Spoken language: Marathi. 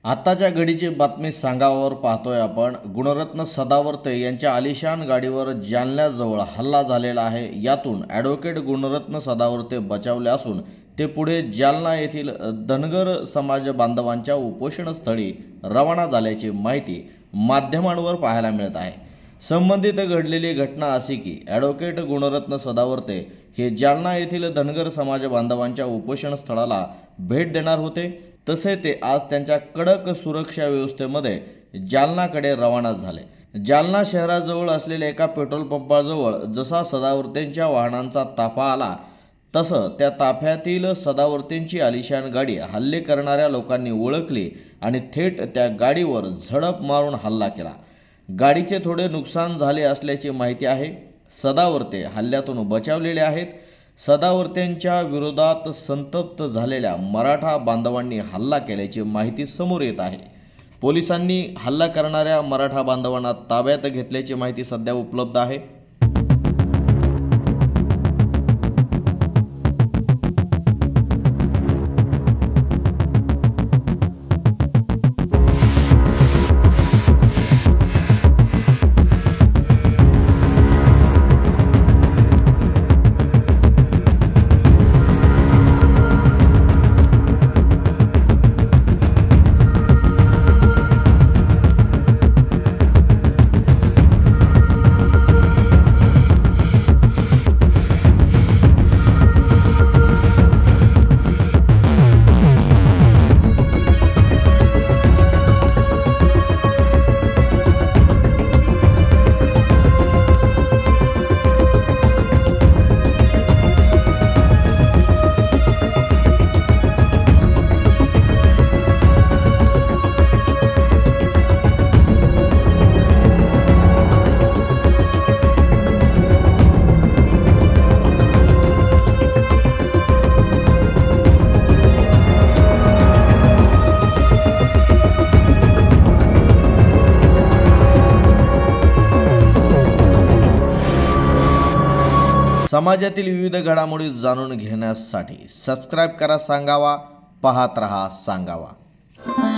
आताच्या घडीची बातमी सांगावर पाहतोय आपण। गुणरत्न सदावर्ते यांच्या आलिशान गाडीवर जालन्याजवळ हल्ला झालेला आहे। यातून ॲडव्होकेट गुणरत्न सदावर्ते बचावले असून ते पुढे जालना येथील धनगर समाज बांधवांच्या उपोषणस्थळी रवाना झाल्याची माहिती माध्यमांवर पाहायला मिळत आहे। संबंधित घडलेली घटना अशी की ॲडव्होकेट गुणरत्न सदावर्ते हे जालना येथील धनगर समाज बांधवांच्या उपोषणस्थळाला भेट देणार होते। तसे ते आज त्यांच्या कडक सुरक्षा व्यवस्थेमध्ये जालनाकडे रवाना झाले। जालना शहराजवळ असलेल्या एका पेट्रोल पंपाजवळ जसा सदावर्तेंच्या वाहनांचा ताफा आला तसं त्या ताफ्यातील सदावर्तेंची आलिशान गाडी हल्ले करणाऱ्या लोकांनी ओळखली आणि थेट त्या गाडीवर झडप मारून हल्ला केला। गाडीचे थोडे नुकसान झाले असल्याची माहिती आहे। सदावर्ते हल्ल्यातून बचावलेले आहेत। सदावर्तेंच्या विरोधात संतप्त झालेल्या मराठा बांधवांनी हल्ला केल्याची माहिती समोर येत आहे। पोलिसांनी हल्ला करणाऱ्या मराठा बांधवांना ताब्यात घेतल्याची माहिती सध्या उपलब्ध आहे। समाजातील विविध घडामोडी जाणून घेण्यासाठी सबस्क्राइब करा सांगावा, पाहत रहा सांगावा।